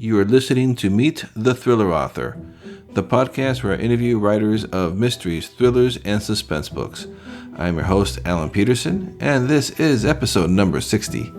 You are listening to Meet the Thriller Author, the podcast where I interview writers of mysteries, thrillers, and suspense books. I'm your host, Alan Peterson, and this is episode number 60.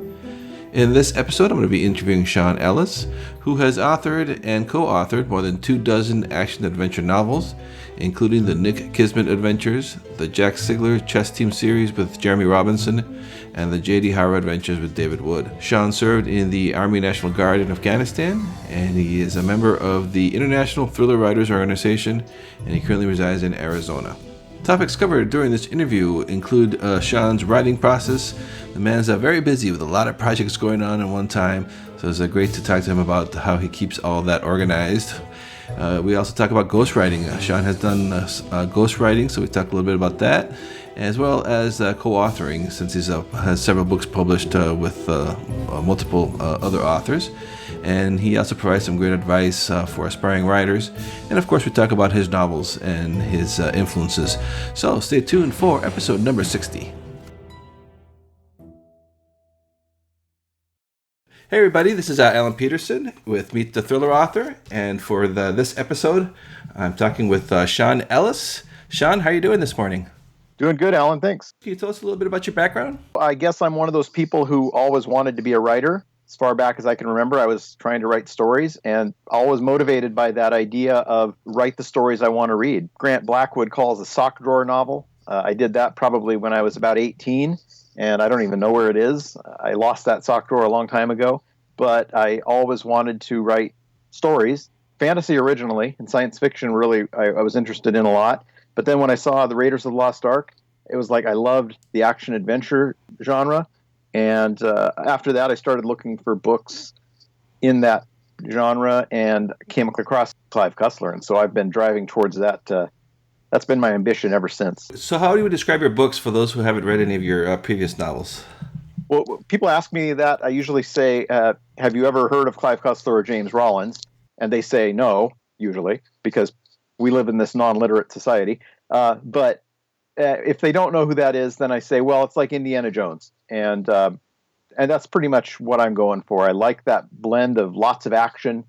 In this episode, I'm going to be interviewing Sean Ellis, who has authored and co-authored more than 24 action-adventure novels, including the Nick Kismet Adventures, the Jack Sigler Chess Team series with Jeremy Robinson, and the Jade Ihara Adventures with David Wood. Sean served in the Army National Guard in Afghanistan, and he is a member of the International Thriller Writers Organization, and he currently resides in Arizona. Topics covered during this interview include Sean's writing process. The man's very busy with a lot of projects going on at one time, so it's great to talk to him about how he keeps all that organized. We also talk about ghostwriting. Sean has done ghostwriting, so we talk a little bit about that, as well as co-authoring, since he has several books published with multiple other authors. And he also provides some great advice for aspiring writers. And of course, we talk about his novels and his influences. So stay tuned for episode number 60. Hey everybody, this is Alan Peterson with Meet the Thriller Author. And for this episode, I'm talking with Sean Ellis. Sean, how are you doing this morning? Doing good, Alan. Thanks. Can you tell us a little bit about your background? I guess I'm one of those people who always wanted to be a writer. As far back as I can remember, I was trying to write stories and always motivated by that idea of write the stories I want to read. Grant Blackwood calls a sock drawer novel. I did that probably when I was about 18, and I don't even know where it is. I lost that sock drawer a long time ago, but I always wanted to write stories, fantasy originally, and science fiction really I was interested in a lot. But then when I saw the Raiders of the Lost Ark, it was like I loved the action-adventure genre. And after that, I started looking for books in that genre and came across Clive Cussler. And so I've been driving towards that. That's been my ambition ever since. So how do you describe your books for those who haven't read any of your previous novels? Well, people ask me that. I usually say, have you ever heard of Clive Cussler or James Rollins? And they say no, usually, because we live in this non-literate society. But if they don't know who that is, then I say, well, it's like Indiana Jones. And that's pretty much what I'm going for. I like that blend of lots of action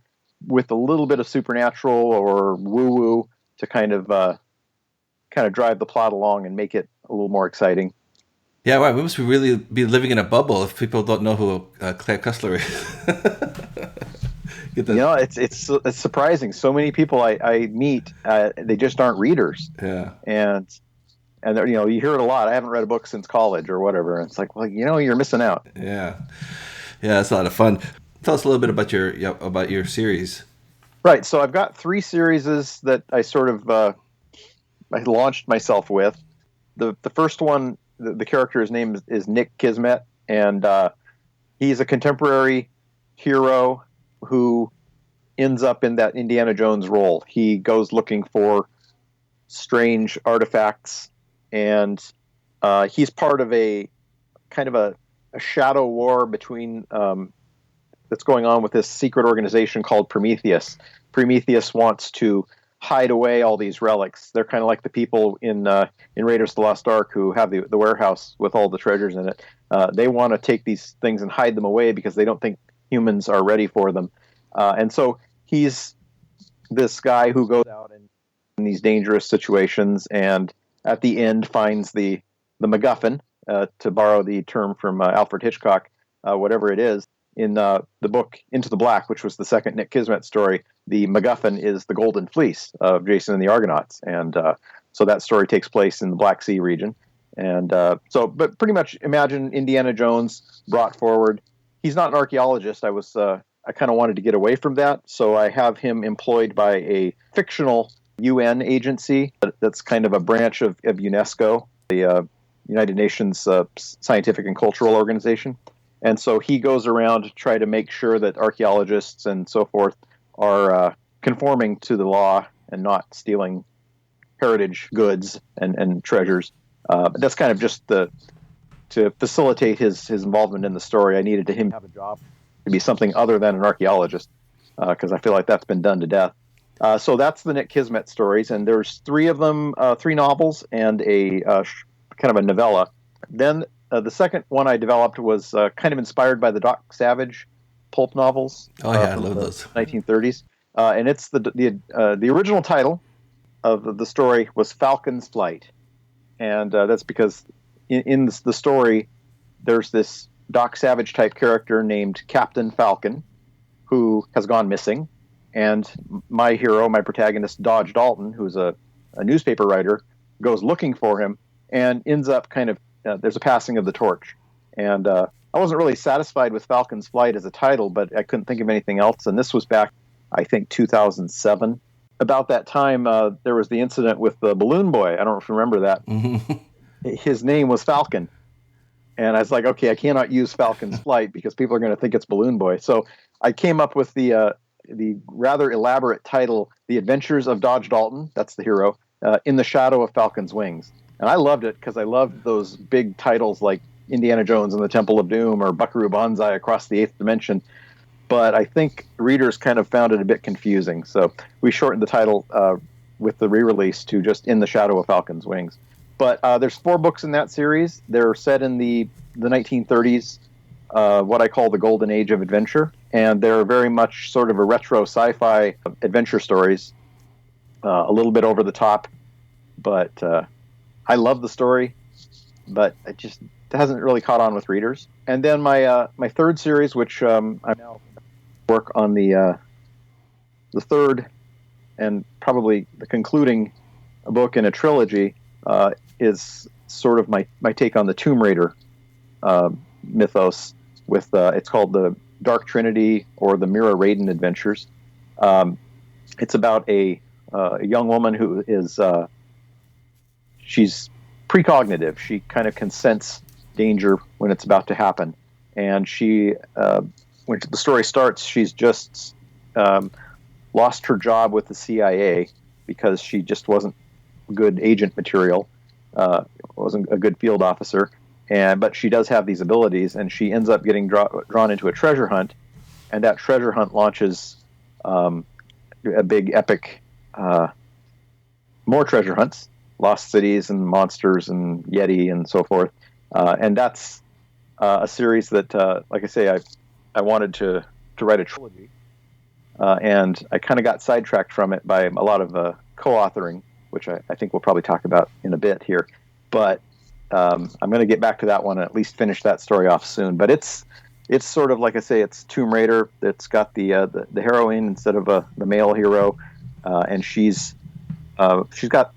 with a little bit of supernatural or woo-woo to kind of drive the plot along and make it a little more exciting. Yeah, wow, we must really be living in a bubble if people don't know who Clive Cussler is. It's surprising. So many people I meet, they just aren't readers. Yeah. And you hear it a lot. I haven't read a book since college or whatever. And it's like, well, you're missing out. Yeah, it's a lot of fun. Tell us a little bit about your series. Right. So I've got 3 series that I sort of I launched myself with. The first one, the character's name is Nick Kismet, and he's a contemporary hero who ends up in that Indiana Jones role. He goes looking for strange artifacts. And he's part of a kind of a shadow war between that's going on with this secret organization called Prometheus. Prometheus wants to hide away all these relics. They're kind of like the people in Raiders of the Lost Ark who have the warehouse with all the treasures in it. They want to take these things and hide them away because they don't think humans are ready for them. And so he's this guy who goes out in these dangerous situations and at the end finds the MacGuffin, to borrow the term from Alfred Hitchcock, whatever it is. In the book Into the Black, which was the second Nick Kismet story, the MacGuffin is the Golden Fleece of Jason and the Argonauts. And so that story takes place in the Black Sea region. And but pretty much imagine Indiana Jones brought forward. He's not an archaeologist. I kind of wanted to get away from that. So I have him employed by a fictional UN agency that's kind of a branch of UNESCO, the United Nations Scientific and Cultural Organization. And so he goes around to try to make sure that archaeologists and so forth are conforming to the law and not stealing heritage goods and treasures. But that's kind of just to facilitate his involvement in the story. I needed him to have a job to be something other than an archaeologist because I feel like that's been done to death. So that's the Nick Kismet stories, and there's 3 of them, 3 novels and a kind of a novella. Then the second one I developed was kind of inspired by the Doc Savage pulp novels. Oh yeah, I From love the those. 1930s, and it's the original title of the story was Falcon's Flight, and that's because in the story there's this Doc Savage type character named Captain Falcon who has gone missing, and my hero, my protagonist Dodge Dalton, who's a newspaper writer, goes looking for him and ends up kind of there's a passing of the torch, and I wasn't really satisfied with Falcon's Flight as a title, but I couldn't think of anything else, and this was back, I think, 2007. About that time, there was the incident with the balloon boy. I don't know if you remember that. Mm-hmm. His name was Falcon. And I was like, okay, I cannot use Falcon's Flight because people are going to think it's Balloon Boy. So I came up with the rather elaborate title, The Adventures of Dodge Dalton, that's the hero, in the Shadow of Falcon's Wings. And I loved it because I loved those big titles like Indiana Jones and the Temple of Doom or Buckaroo Banzai Across the Eighth Dimension. But I think readers kind of found it a bit confusing. So we shortened the title with the re-release to just In the Shadow of Falcon's Wings. But there's 4 books in that series. They're set in the 1930s, what I call the golden age of adventure. And they're very much sort of a retro sci-fi adventure stories, a little bit over the top. But I love the story, but it just hasn't really caught on with readers. And then my third series, which I'm now work on the third and probably the concluding book in a trilogy, is sort of my take on the Tomb Raider mythos. With it's called the Dark Trinity or the Mira Raiden Adventures. It's about a young woman who is she's precognitive. She kind of can sense danger when it's about to happen, and she when the story starts, she's just lost her job with the CIA because she just wasn't good agent material, wasn't a good field officer, but she does have these abilities, and she ends up getting drawn into a treasure hunt, and that treasure hunt launches a big epic, more treasure hunts, lost cities and monsters and Yeti and so forth, and that's a series that, like I say, I wanted to write a trilogy, and I kind of got sidetracked from it by a lot of co-authoring, which I think we'll probably talk about in a bit here. But I'm going to get back to that one and at least finish that story off soon. But it's sort of like I say, it's Tomb Raider. It's got the heroine instead of the male hero, and she's got,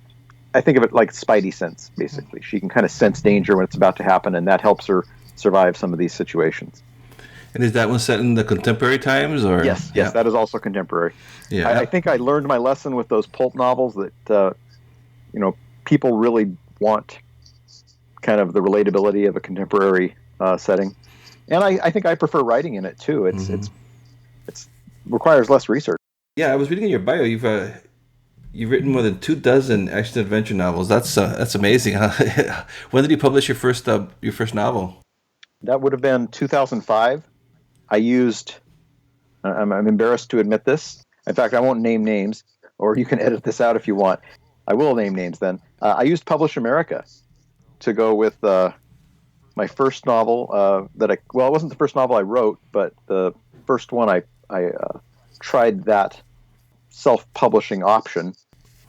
I think of it like Spidey sense, basically. She can kind of sense danger when it's about to happen, and that helps her survive some of these situations. And is that one set in the contemporary times, or? Yes, that is also contemporary. Yeah, I think I learned my lesson with those pulp novels that people really want kind of the relatability of a contemporary setting, and I think I prefer writing in it too. It's requires less research. Yeah, I was reading in your bio. You've written more than 24 action adventure novels. That's amazing. Huh? When did you publish your first novel? That would have been 2005. I used. I'm embarrassed to admit this. In fact, I won't name names, or you can edit this out if you want. I will name names then. I used Publish America to go with my first novel it wasn't the first novel I wrote, but the first one I tried that self-publishing option,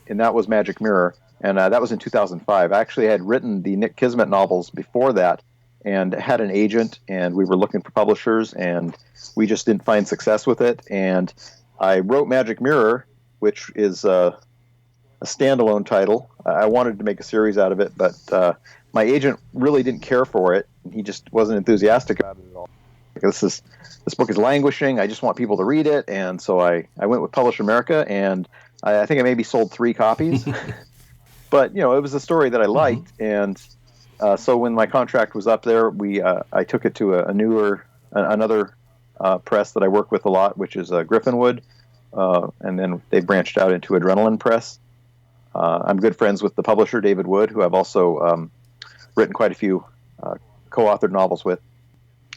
and that was Magic Mirror, and that was in 2005. I actually had written the Nick Kismet novels before that and had an agent, and we were looking for publishers, and we just didn't find success with it, and I wrote Magic Mirror, which is a standalone title. I wanted to make a series out of it, but my agent really didn't care for it. He just wasn't enthusiastic about it at all. This book is languishing. I just want people to read it, and so I went with Publish America, and I think I maybe sold 3 copies. But it was a story that I liked, and so when my contract was up there, I took it to another press that I work with a lot, which is Griffinwood, and then they branched out into Adrenaline Press. I'm good friends with the publisher, David Wood, who I've also written quite a few co-authored novels with.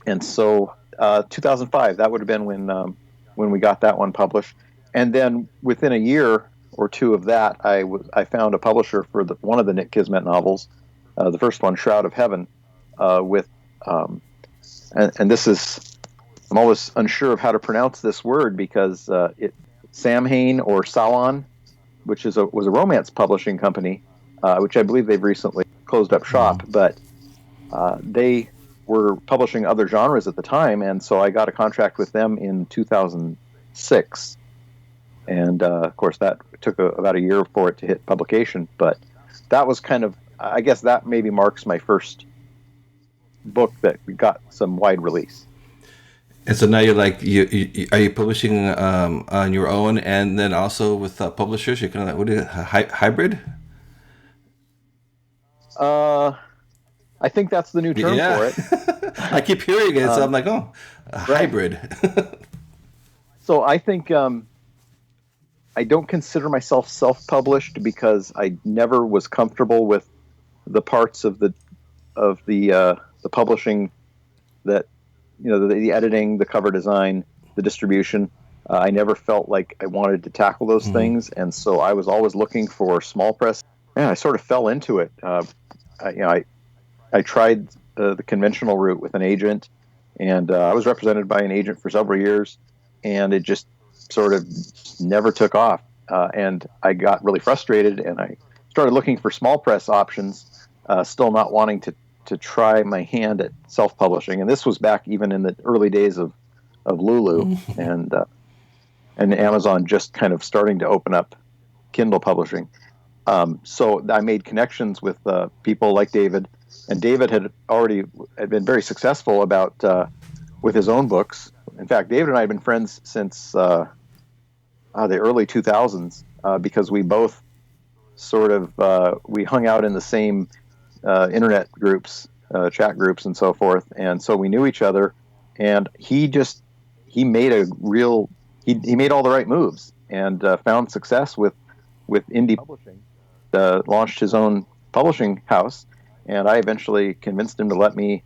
And so 2005, that would have been when we got that one published. And then within a year or two of that, I found a publisher for one of the Nick Kismet novels, the first one, Shroud of Heaven, and this is I'm always unsure of how to pronounce this word because Samhain or Salon, which was a romance publishing company, which I believe they've recently closed up shop, but they were publishing other genres at the time, and so I got a contract with them in 2006. And of course, that took about a year for it to hit publication, but that was kind of, I guess that maybe marks my first book that got some wide release. And so now you're like, are you publishing on your own and then also with publishers? You're kind of like, what is it, hybrid? I think that's the new term for it. I keep hearing it, so I'm like, oh, hybrid. So I think I don't consider myself self-published because I never was comfortable with the parts of the publishing that, the editing, the cover design, the distribution. I never felt like I wanted to tackle those things, and so I was always looking for small press. And I sort of fell into it. I tried the conventional route with an agent, and I was represented by an agent for several years, and it just sort of never took off. And I got really frustrated, and I started looking for small press options, still not wanting to try my hand at self-publishing. And this was back even in the early days of Lulu and Amazon just kind of starting to open up Kindle publishing. So I made connections with people like David, and David had been very successful with his own books. In fact, David and I have been friends since the early 2000s because we both sort of we hung out in the same internet groups, chat groups, and so forth, and so we knew each other. And he made he made all the right moves and found success with indie publishing. Launched his own publishing house, and I eventually convinced him to let me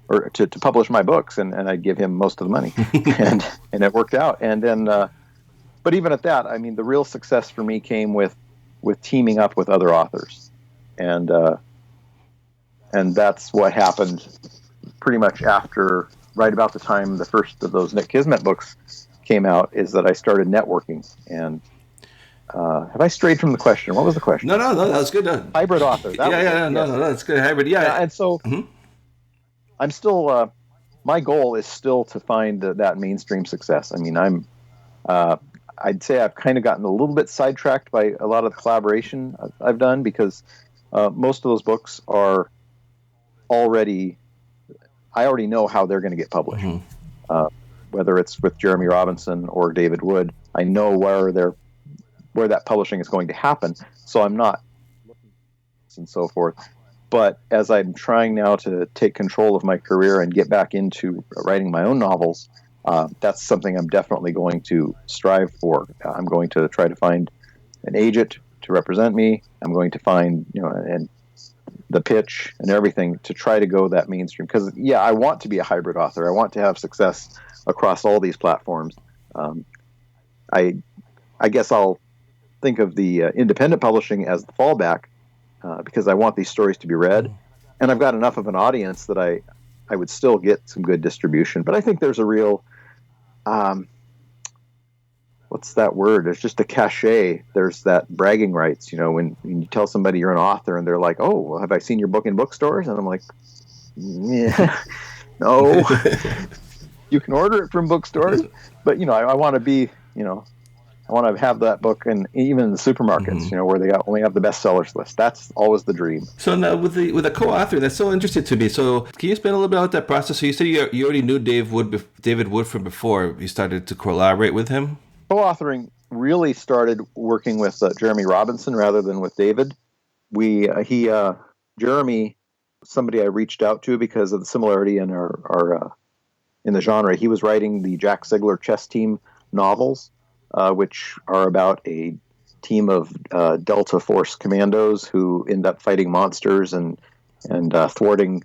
or to publish my books, and I'd give him most of the money, and it worked out. And then, but even at that, I mean, the real success for me came with teaming up with other authors, and that's what happened pretty much right about the time the first of those Nick Kismet books came out, is that I started networking. And have I strayed from the question? What was the question? No, that was good. Hybrid author. No, that's good. Hybrid, yeah. And so I'm still, my goal is still to find that mainstream success. I mean, I'd say I've kind of gotten a little bit sidetracked by a lot of the collaboration I've done, because most of those books are I already know how they're going to get published. Whether it's with Jeremy Robinson or David Wood, I know where that publishing is going to happen. So I'm not looking and so forth. But as I'm trying now to take control of my career and get back into writing my own novels, that's something I'm definitely going to strive for. I'm going to try to find an agent to represent me. I'm going to find, and the pitch and everything to try to go that mainstream. Because, I want to be a hybrid author. I want to have success across all these platforms. I guess I'll think of the independent publishing as the fallback, because I want these stories to be read, and I've got enough of an audience that I would still get some good distribution. But I think there's a real, what's that word? There's just a cachet. There's that bragging rights, when you tell somebody you're an author and they're like, "Oh, well, have I seen your book in bookstores?" And I'm like, "Yeah, no." You can order it from bookstores, but I want to be, I want to have that book, and even in the supermarkets, where they only have the bestsellers list. That's always the dream. So now with a co-author, that's so interesting to me. So can you explain a little bit about that process? So you said you already knew David Wood from before you started to collaborate with him. Co-authoring really started working with Jeremy Robinson rather than with David. Jeremy, somebody I reached out to because of the similarity in our in the genre. He was writing the Jack Sigler chess team novels, which are about a team of Delta Force commandos who end up fighting monsters and thwarting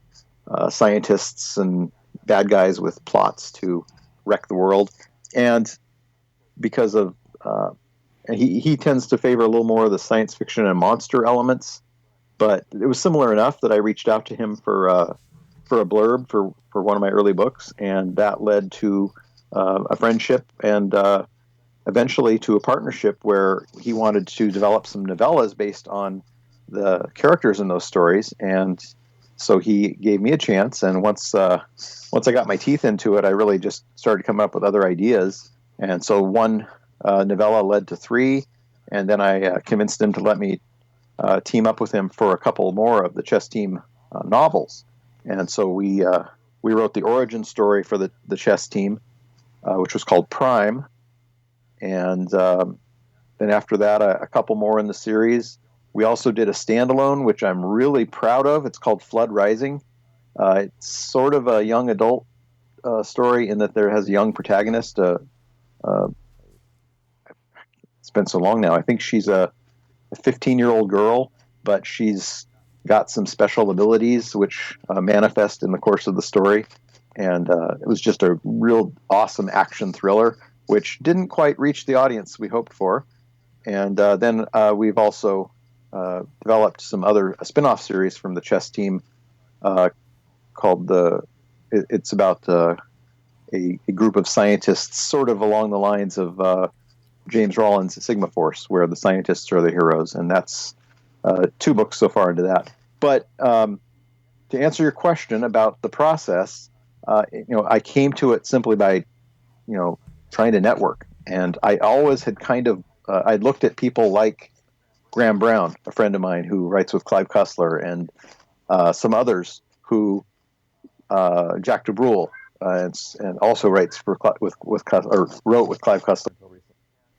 scientists and bad guys with plots to wreck the world. And because of he tends to favor a little more of the science fiction and monster elements, but it was similar enough that I reached out to him for for a blurb for one of my early books, and that led to a friendship and eventually to a partnership where he wanted to develop some novellas based on the characters in those stories. And so he gave me a chance. And once I got my teeth into it, I really just started coming up with other ideas. And so one novella led to three, and then I convinced him to let me team up with him for a couple more of the chess team novels. And so we wrote the origin story for the chess team, which was called Prime. And then after that, a couple more in the series. We also did a standalone, which I'm really proud of. It's called Flood Rising. It's sort of a young adult story in that there has a young protagonist. It's been so long now. I think she's a 15-year-old girl, but she's got some special abilities which manifest in the course of the story. And it was just a real awesome action thriller, which didn't quite reach the audience we hoped for. And then we've also developed some other spin-off series from the chess team called it's about a group of scientists sort of along the lines of James Rawlins' Sigma Force, where the scientists are the heroes. And that's 2 books so far into that. But to answer your question about the process, I came to it simply by, trying to network. And I always had kind of, I'd looked at people like Graham Brown, a friend of mine who writes with Clive Cussler, and some others who, Jack DeBrule, and also writes wrote with Clive Cussler.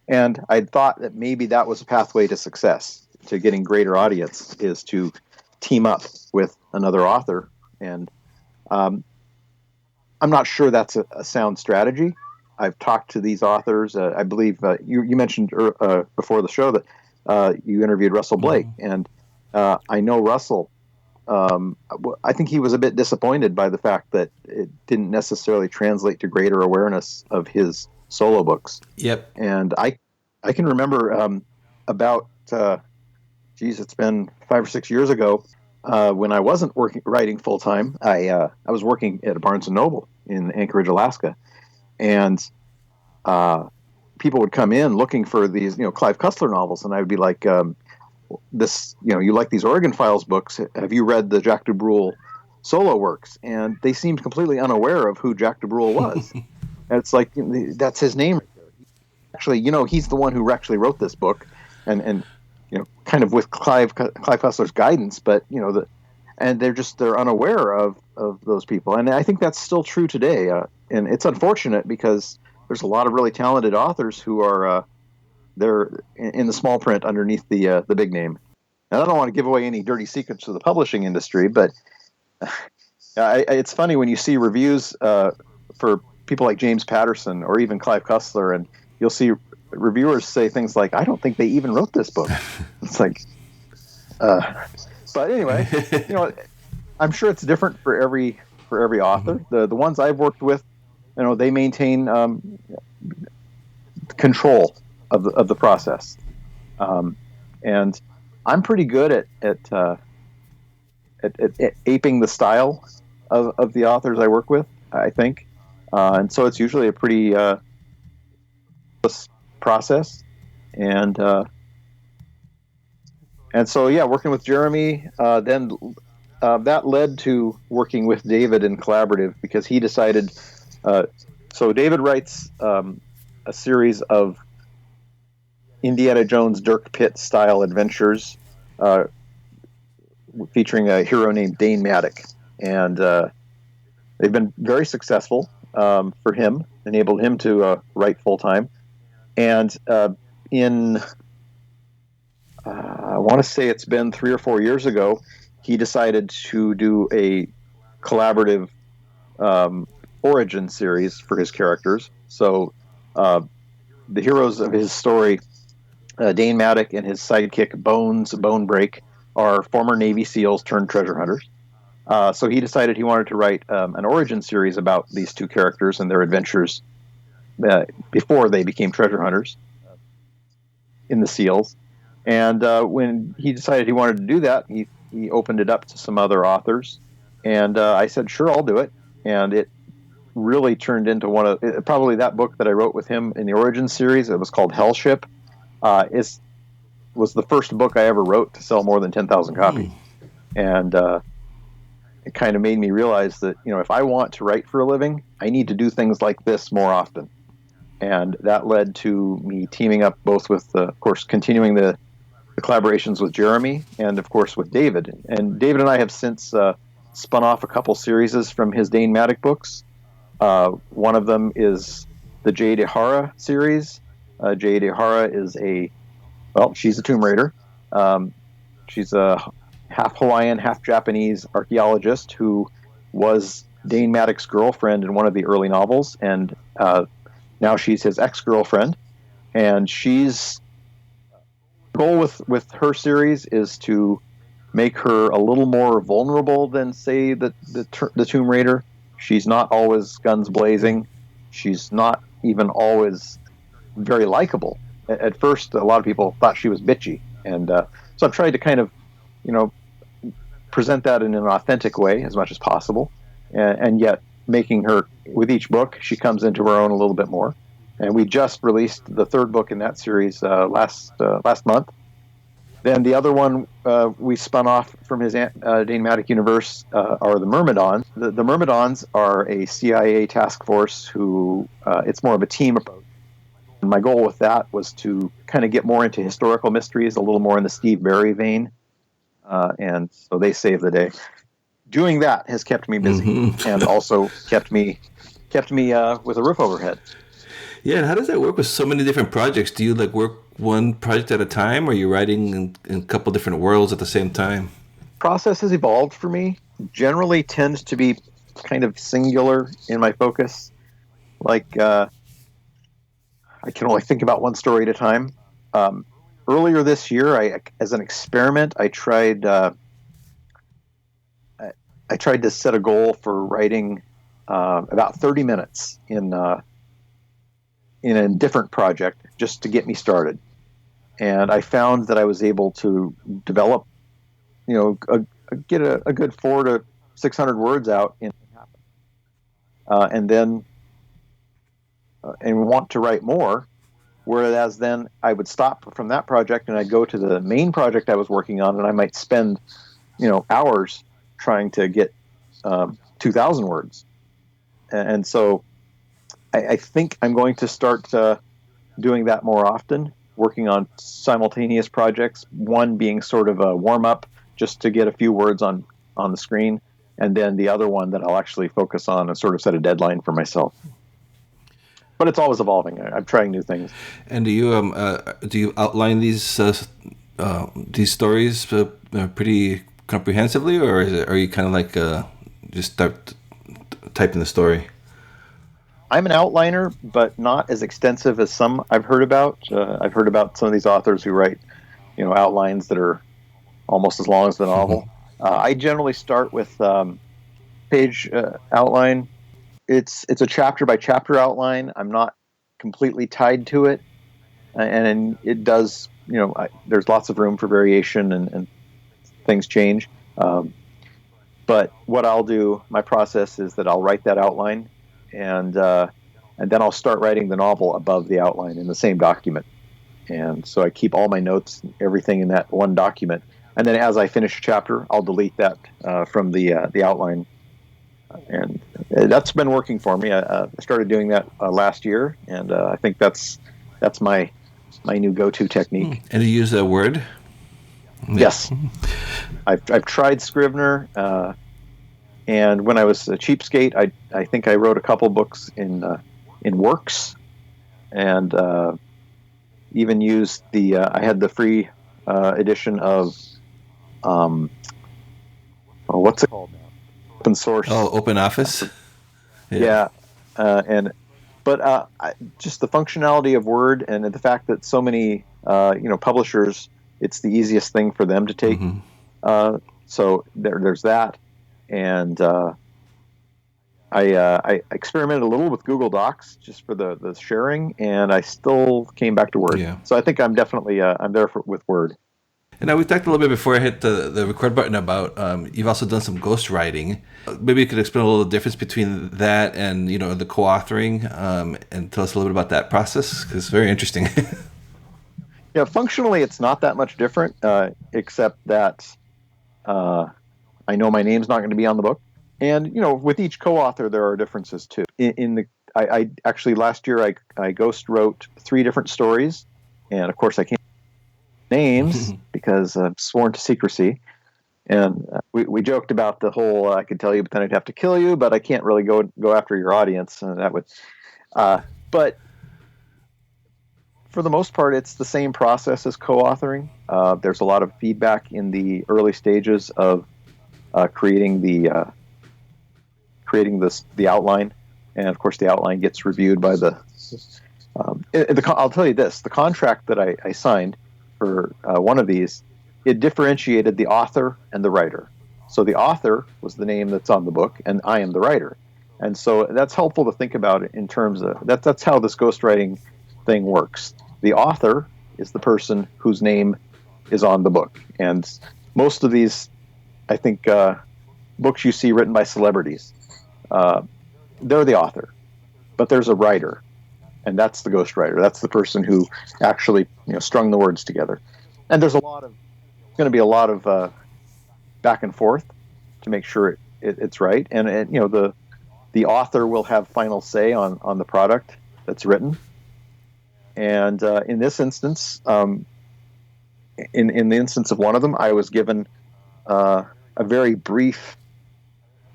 And I thought that maybe that was a pathway to success, to getting greater audience, is to team up with another author. And I'm not sure that's a sound strategy. I've talked to these authors. I believe you mentioned before the show that you interviewed Russell Blake, and I know Russell. I think he was a bit disappointed by the fact that it didn't necessarily translate to greater awareness of his solo books. Yep. And I can remember about it's been 5 or 6 years ago when I wasn't writing full time. I was working at a Barnes and Noble in Anchorage, Alaska, and people would come in looking for these, Clive Cussler novels, and I would be like, you like these Oregon Files books? Have you read the Jack DeBrule solo works? And they seemed completely unaware of who Jack DeBrule was. And it's like, that's his name. Actually, he's the one who actually wrote this book, and kind of with Clive Cussler's guidance, but and they're unaware of those people. And I think that's still true today. And it's unfortunate because there's a lot of really talented authors who are they're in the small print underneath the big name. And I don't want to give away any dirty secrets to the publishing industry, but it's funny when you see reviews for people like James Patterson or even Clive Cussler, and you'll see reviewers say things like, "I don't think they even wrote this book." It's like, but anyway, I'm sure it's different for every author. Mm-hmm. The ones I've worked with, they maintain control of the process, and I'm pretty good at aping the style of the authors I work with, I think, and so it's usually a pretty process, and so working with Jeremy, then that led to working with David in collaborative, because he decided. So David writes a series of Indiana Jones, Dirk Pitt style adventures, featuring a hero named Dane Maddock, and they've been very successful for him, enabled him to write full time. And in I want to say it's been 3 or 4 years ago, he decided to do a collaborative origin series for his characters. So the heroes of his story, Dane Maddock and his sidekick Bonebreak, are former Navy SEALs turned treasure hunters. So he decided he wanted to write an origin series about these two characters and their adventures before they became treasure hunters in the SEALs. And when he decided he wanted to do that, he opened it up to some other authors. And I said, sure, I'll do it. And it really turned into probably that book that I wrote with him in the Origin series. It was called Hellship. Was the first book I ever wrote to sell more than 10,000 copies. And it kind of made me realize that, if I want to write for a living, I need to do things like this more often. And that led to me teaming up both with, of course, continuing the collaborations with Jeremy and, of course, with David. And David and I have since spun off a couple series from his Dane Matic books. One of them is the Jade Ihara series. Jade Ihara is she's a Tomb Raider. She's a half Hawaiian, half Japanese archaeologist who was Dane Matic's girlfriend in one of the early novels, and now she's his ex-girlfriend. And she's goal with her series is to make her a little more vulnerable than, say, the Tomb Raider. She's not always guns blazing. She's not even always very likable. At first, a lot of people thought she was bitchy, and so I've tried to kind of, present that in an authentic way as much as possible, and yet making her, with each book, she comes into her own a little bit more. And we just released the third book in that series last month. Then the other one we spun off from his Dane Matic universe are the Myrmidons. The Myrmidons are a CIA task force who it's more of a team approach. And my goal with that was to kind of get more into historical mysteries, a little more in the Steve Berry vein. And so they saved the day. Doing that has kept me busy and also kept me with a roof overhead. Yeah, and how does that work with so many different projects? Do you work one project at a time, or are you writing in a couple different worlds at the same time? Process has evolved for me. Generally tends to be kind of singular in my focus. I can only think about one story at a time. Earlier this year, as an experiment, I tried to set a goal for writing about 30 minutes in a different project just to get me started. And I found that I was able to develop, get a good 400 to 600 words out and then and want to write more. Whereas then I would stop from that project and I'd go to the main project I was working on, and I might spend, hours trying to get 2,000 words. And so I think I'm going to start doing that more often, working on simultaneous projects, one being sort of a warm-up just to get a few words on the screen, and then the other one that I'll actually focus on and sort of set a deadline for myself. But it's always evolving. I'm trying new things. And do you outline these stories pretty comprehensively, or are you kind of just start typing the story? I'm an outliner, but not as extensive as some I've heard about. I've heard about some of these authors who write, outlines that are almost as long as the novel. I generally start with page outline. It's a chapter by chapter outline. I'm not completely tied to it, and it does. There's lots of room for variation and things change. But what I'll do, my process is that I'll write that outline, and then I'll start writing the novel above the outline in the same document. And so I keep all my notes, everything in that one document. And then as I finish a chapter, I'll delete that from the outline. And that's been working for me. I started doing that last year, and I think that's my new go-to technique. And you use a Word? Yes. I've tried Scrivener, and when I was a cheapskate, I think I wrote a couple books in Works, and even used I had the free edition of what's it called now? Open source. Oh, Open Office. Yeah. But just the functionality of Word and the fact that so many publishers, it's the easiest thing for them to take. So there's that, and I experimented a little with Google Docs just for the sharing, and I still came back to Word. Yeah. So I think I'm definitely I'm there with Word. And now we talked a little bit before I hit the record button about you've also done some ghostwriting. Maybe you could explain a little difference between that and the co-authoring, and tell us a little bit about that process because it's very interesting. Yeah, functionally, it's not that much different, except that I know my name's not going to be on the book, and with each co-author there are differences too. I actually last year I ghost wrote 3 different stories, and of course I can't names because I'm sworn to secrecy. And we joked about the whole I could tell you, but then I'd have to kill you. But I can't really go after your audience, and that would. But for the most part, it's the same process as co-authoring. There's a lot of feedback in the early stages of creating the outline, and of course the outline gets reviewed by the. I'll tell you this: the contract that I signed for one of these, it differentiated the author and the writer. So the author was the name that's on the book, and I am the writer. And so that's helpful to think about it in terms of that's how this ghostwriting thing works. The author is the person whose name is on the book. And most of these, I think, books you see written by celebrities, they're the author. But there's a writer, and that's the ghostwriter. That's the person who actually strung the words together. And there's going to be a lot of back and forth to make sure it's right. And the author will have final say on the product that's written. And in this instance, in the instance of one of them, I was given a very brief.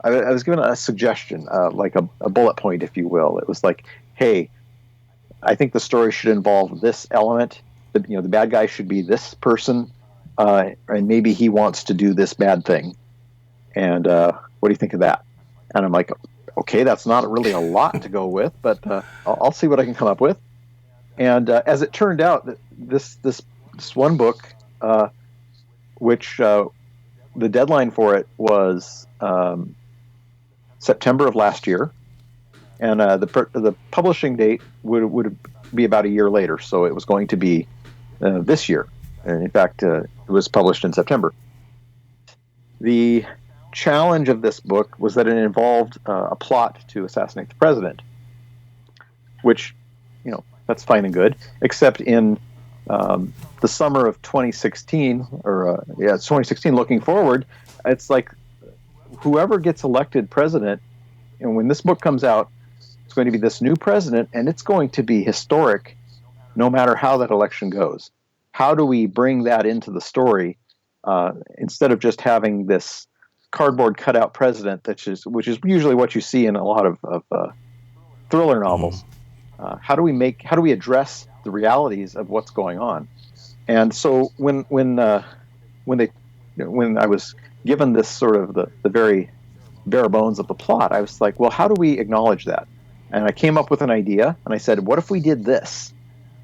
I was given a suggestion, like a bullet point, if you will. It was like, hey, I think the story should involve this element. The bad guy should be this person, and maybe he wants to do this bad thing. And what do you think of that? And I'm like, okay, that's not really a lot to go with, but I'll see what I can come up with. And as it turned out, this one book, which the deadline for it was September of last year, and the publishing date would be about a year later, so it was going to be this year. And in fact, it was published in September. The challenge of this book was that it involved a plot to assassinate the president, which, that's fine and good, except in the summer of 2016, it's 2016 looking forward, it's like whoever gets elected president, and when this book comes out, it's going to be this new president, and it's going to be historic no matter how that election goes. How do we bring that into the story instead of just having this cardboard cutout president, which is usually what you see in a lot of thriller novels? How do we address the realities of what's going on? And so when I was given this sort of the very bare bones of the plot, I was like, well, how do we acknowledge that? And I came up with an idea, and I said, what if we did this?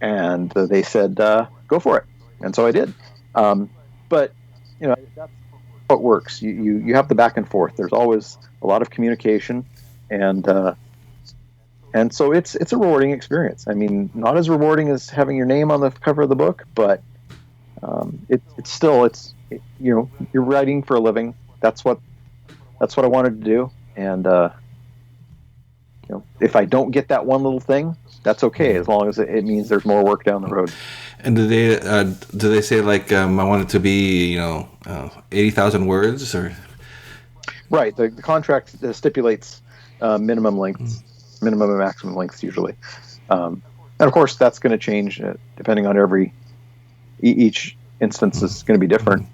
And they said, go for it. And so I did. But that's how it works. You have the back and forth. There's always a lot of communication, and so it's a rewarding experience. I mean, not as rewarding as having your name on the cover of the book, but you're writing for a living. That's what I wanted to do, and if I don't get that one little thing, that's okay, as long as it means there's more work down the road. And do they say like I want it to be 80,000 words or? Right. The contract stipulates minimum lengths, minimum and maximum lengths usually, and of course that's going to change depending on each instance is going to be different.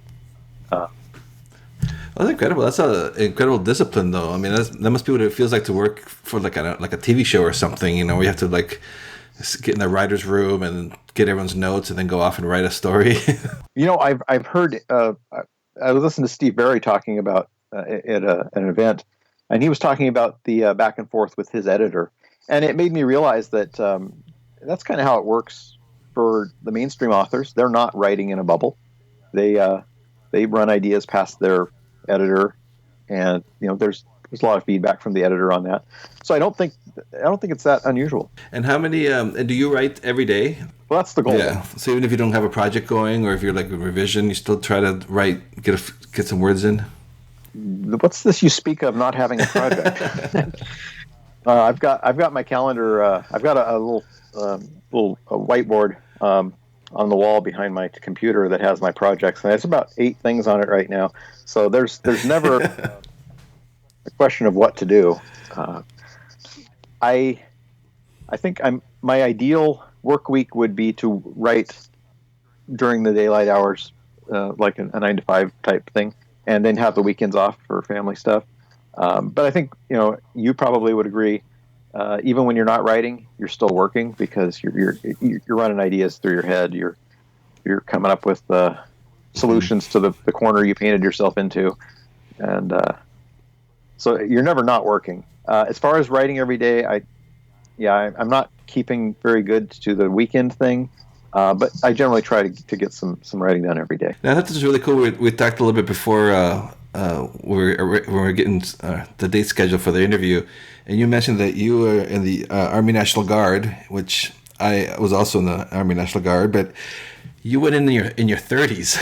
That's incredible. That's an incredible discipline, though. I mean, that must be what it feels like to work for like a TV show or something. Where you have to like get in the writer's room and get everyone's notes and then go off and write a story. I've heard. I was listening to Steve Berry talking about at an event, and he was talking about the back and forth with his editor, and it made me realize that that's kind of how it works for the mainstream authors. They're not writing in a bubble. They run ideas past their editor, and there's there's a lot of feedback from the editor on that. So I don't think it's that unusual. And how many? And do you write every day? Well, that's the goal. Yeah. So even if you don't have a project going, or if you're like a revision, you still try to write, get some words in. What's this you speak of not having a project? I've got my calendar. I've got a little whiteboard on the wall behind my computer that has my projects, and there's about 8 things on it right now. So there's never a question of what to do. I think my ideal work week would be to write during the daylight hours, like a 9 to 5 type thing, and then have the weekends off for family stuff. But I think you probably would agree. Even when you're not writing, you're still working because you're running ideas through your head. You're coming up with solutions to the corner you painted yourself into, and so you're never not working. As far as writing every day, I'm not keeping very good to the weekend thing, but I generally try to get some writing done every day. Now that is really cool. We talked a little bit before we were getting the date scheduled for the interview, and you mentioned that you were in the Army National Guard, which I was also in the Army National Guard, but you went in your 30s,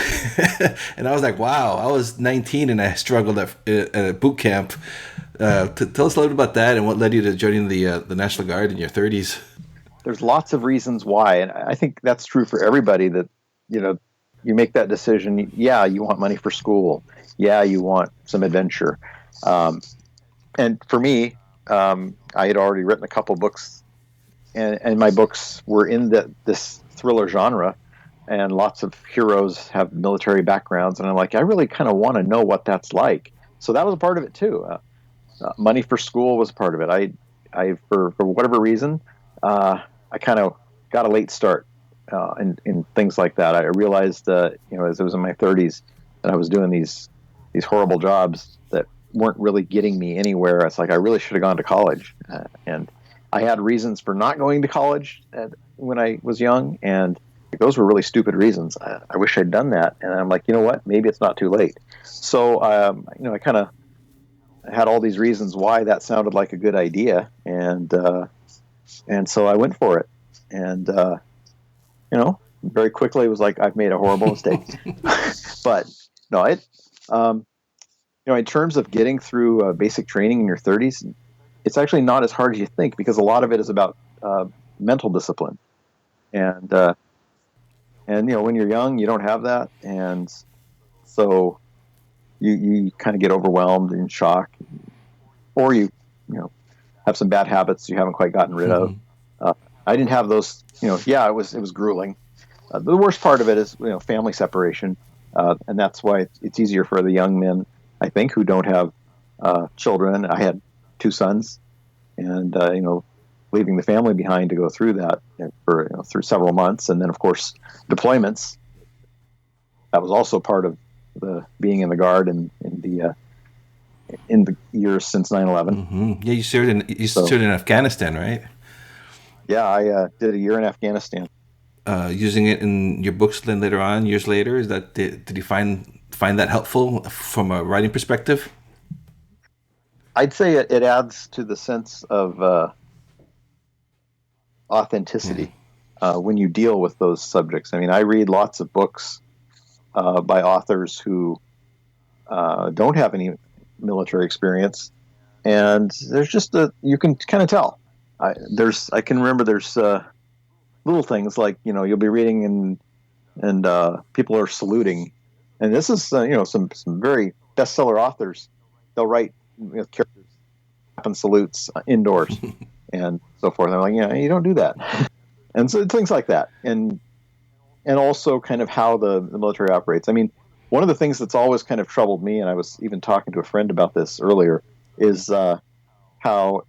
and I was like, wow, I was 19 and I struggled at boot camp. Tell us a little bit about that and what led you to joining the National Guard in your 30s. There's lots of reasons why, and I think that's true for everybody. That you make that decision. Yeah, you want money for school. Yeah, you want some adventure. And for me, I had already written a couple books, and my books were in this thriller genre, and lots of heroes have military backgrounds, and I'm like, I really kind of want to know what that's like. So that was a part of it too. Money for school was a part of it. I for whatever reason, I kind of got a late start in things like that. I realized, as I was in my 30s, that I was doing these horrible jobs that weren't really getting me anywhere. It's like I really should have gone to college, and I had reasons for not going to college when I was young, and those were really stupid reasons. I wish I'd done that, and I'm like, you know what? Maybe it's not too late. So, I kind of had all these reasons why that sounded like a good idea, and so I went for it, and very quickly it was like I've made a horrible mistake. But no, in terms of getting through basic training in your 30s, it's actually not as hard as you think, because a lot of it is about mental discipline, and when you're young, you don't have that, and so you kind of get overwhelmed and shock, or you have some bad habits you haven't quite gotten rid of. I didn't have those. It was grueling. The worst part of it is family separation, and that's why it's easier for the young men, I think, who don't have children. I had 2 sons, and leaving the family behind to go through that for through several months, and then of course deployments. That was also part of the being in the Guard and in the years since 9/11. Mm-hmm. Yeah, you served in Afghanistan, right? Yeah, I did a year in Afghanistan. Using it in your books then later on, years later, did you find that helpful from a writing perspective? I'd say it adds to the sense of authenticity when you deal with those subjects. I mean, I read lots of books by authors who don't have any military experience, and there's just you can kind of tell. I can remember there's little things like you'll be reading and people are saluting, and this is some very bestseller authors. They'll write characters and salutes indoors and so forth. I'm like, you don't do that, and so things like that, and also kind of how the military operates. I mean, one of the things that's always kind of troubled me, and I was even talking to a friend about this earlier, is how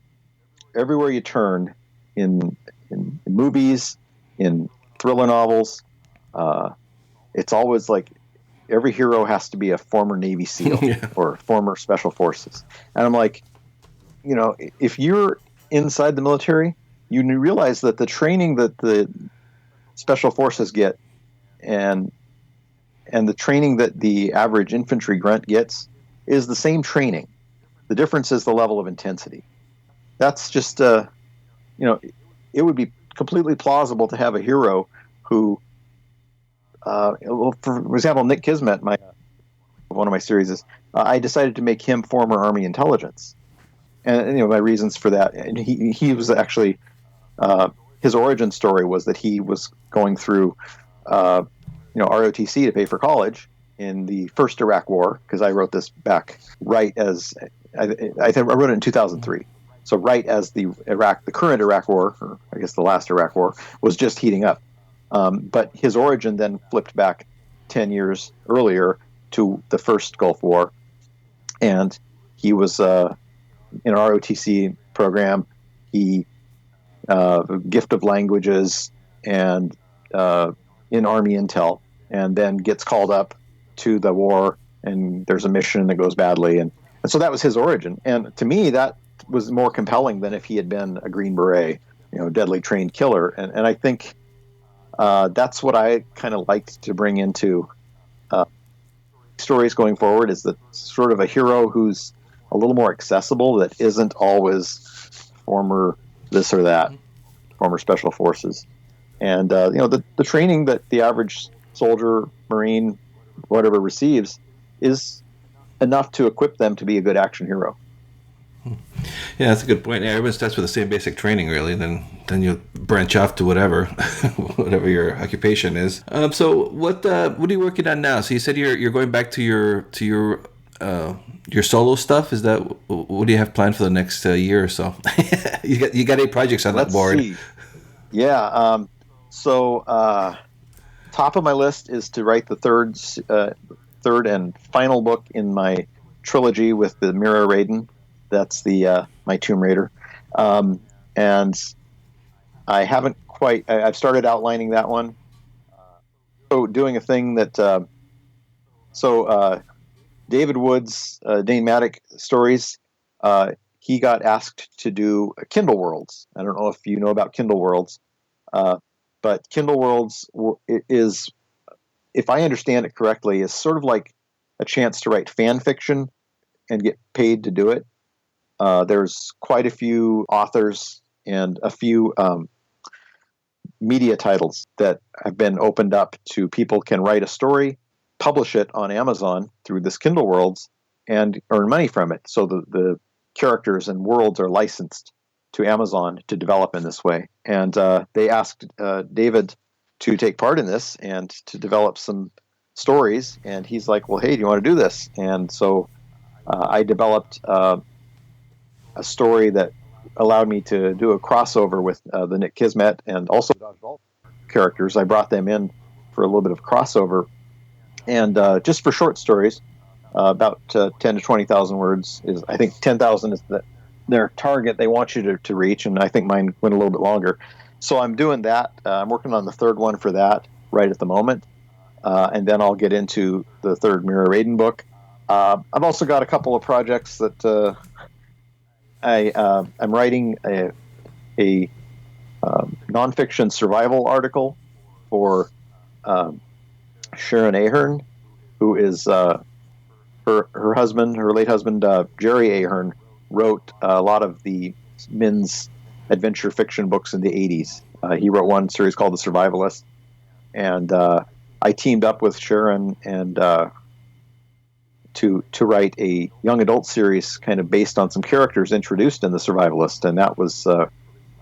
everywhere you turn in movies, in thriller novels, it's always like every hero has to be a former Navy SEAL or former Special Forces. And I'm like, if you're inside the military, you realize that the training that the Special Forces get and the training that the average infantry grunt gets is the same training. The difference is the level of intensity. That's just, it would be completely plausible to have a hero who, for example, Nick Kismet, one of my series is, I decided to make him former Army intelligence, and my reasons for that. And he was actually, his origin story was that he was going through, ROTC to pay for college in the first Iraq War, because I wrote this back right as I wrote it in 2003. So right as the current Iraq War, or I guess the last Iraq War, was just heating up. But his origin then flipped back 10 years earlier to the first Gulf War, and he was in an ROTC program. He gift of languages and in Army Intel, and then gets called up to the war, and there's a mission that goes badly, and so that was his origin. And to me, that was more compelling than if he had been a Green Beret, deadly trained killer. And I think that's what I kind of liked to bring into stories going forward, is that sort of a hero who's a little more accessible, that isn't always former this or that, former special forces. And the training that the average soldier, Marine, whatever receives is enough to equip them to be a good action hero. Yeah, that's a good point. Yeah, everyone starts with the same basic training, really. Then you branch off to whatever your occupation is. So what are you working on now? So you said you're going back to your solo stuff. Is that what do you have planned for the next year or so? you got 8 projects on that board. See. Yeah. So top of my list is to write the third and final book in my trilogy with the Mira Raiden. That's my Tomb Raider, and I haven't quite. I've started outlining that one. So doing a thing that. David Wood's Dane Maddock stories. He got asked to do Kindle Worlds. I don't know if you know about Kindle Worlds, but Kindle Worlds is, if I understand it correctly, is sort of like a chance to write fan fiction and get paid to do it. There's quite a few authors and a few media titles that have been opened up to people can write a story, publish it on Amazon through this Kindle Worlds, and earn money from it. So the characters and worlds are licensed to Amazon to develop in this way. And they asked David to take part in this and to develop some stories. And he's like, well, hey, do you want to do this? And so I developed a story that allowed me to do a crossover with the Nick Kismet and also characters. I brought them in for a little bit of crossover. And just for short stories, about 10 to 20,000 words is, I think 10,000 is their target they want you to reach. And I think mine went a little bit longer. So I'm doing that. I'm working on the third one for that right at the moment. And then I'll get into the third Mira Raiden book. I've also got a couple of projects that I'm writing a nonfiction survival article for Sharon Ahern, who is her late husband, Jerry Ahern, wrote a lot of the men's adventure fiction books in the 80s. He wrote one series called The Survivalist, and I teamed up with Sharon and to write a young adult series kind of based on some characters introduced in The Survivalist, and that was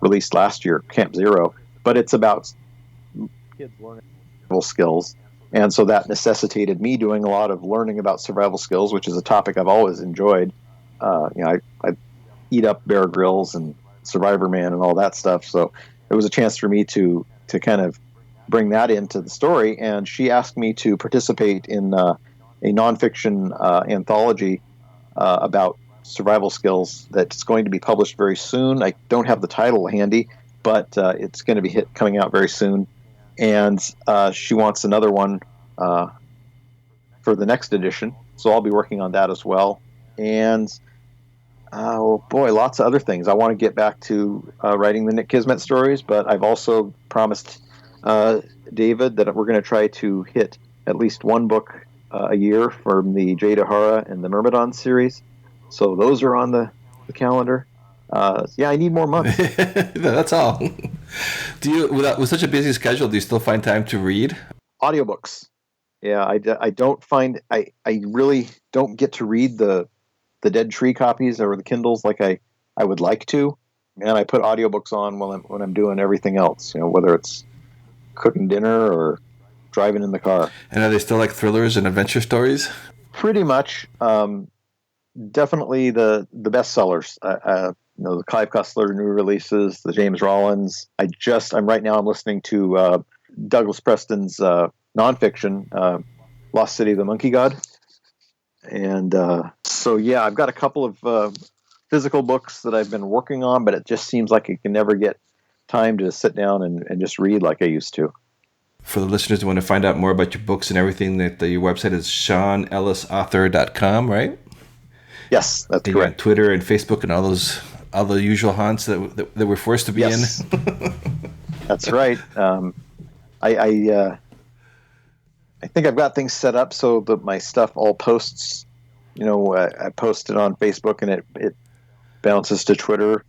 released last year, Camp Zero. But it's about kids learning survival skills, and so that necessitated me doing a lot of learning about survival skills, which is a topic I've always enjoyed. I eat up Bear Grylls and Survivor Man and all that stuff, so it was a chance for me to kind of bring that into the story. And she asked me to participate in a nonfiction anthology about survival skills that's going to be published very soon. I don't have the title handy, but it's going to be coming out very soon. And she wants another one for the next edition, so I'll be working on that as well. And oh boy, lots of other things. I want to get back to writing the Nick Kismet stories, but I've also promised David that we're going to try to hit at least one book a year from the Jade Ihara and the Myrmidon series. So those are on the calendar. Yeah, I need more months. That's all. Do you, with such a busy schedule, do you still find time to read? Audiobooks. Yeah, I don't find I really don't get to read the Dead Tree copies or the Kindles like I would like to, and I put audiobooks on when I'm doing everything else. Whether it's cooking dinner or driving in the car. And are they still like thrillers and adventure stories? Pretty much. Definitely the bestsellers. The Clive Cussler new releases, the James Rollins. I'm right now I'm listening to Douglas Preston's nonfiction, Lost City of the Monkey God. And so, yeah, I've got a couple of physical books that I've been working on, but it just seems like I can never get time to sit down and just read like I used to. For the listeners who want to find out more about your books and everything, that your website is SeanEllisAuthor.com, right? Yes, that's and correct. You're on Twitter and Facebook and all the usual haunts that we're forced to be in. That's right. I think I've got things set up so that my stuff all posts. I post it on Facebook and it bounces to Twitter.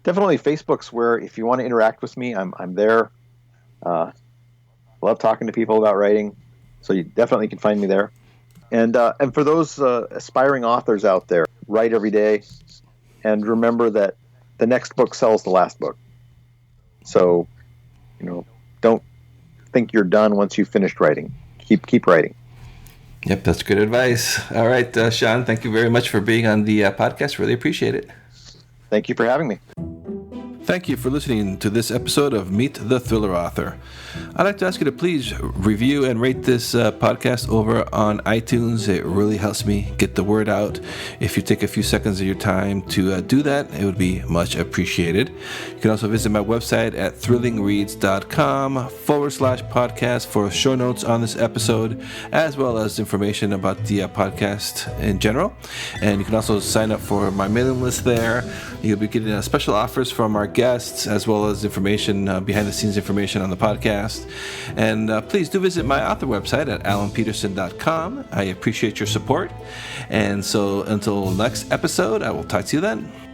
Definitely Facebook's where if you want to interact with me, I'm there. Love talking to people about writing, so you definitely can find me there. And for those aspiring authors out there, write every day, and remember that the next book sells the last book. So, don't think you're done once you've finished writing. Keep writing. Yep, that's good advice. All right, Sean, thank you very much for being on the podcast. Really appreciate it. Thank you for having me. Thank you for listening to this episode of Meet the Thriller Author. I'd like to ask you to please review and rate this podcast over on iTunes. It really helps me get the word out. If you take a few seconds of your time to do that, it would be much appreciated. You can also visit my website at thrillingreads.com/podcast for show notes on this episode, as well as information about the podcast in general. And you can also sign up for my mailing list there. You'll be getting special offers from our guests, as well as information, behind-the-scenes information on the podcast. And please do visit my author website at alanpeterson.com. I appreciate your support. And so until next episode, I will talk to you then.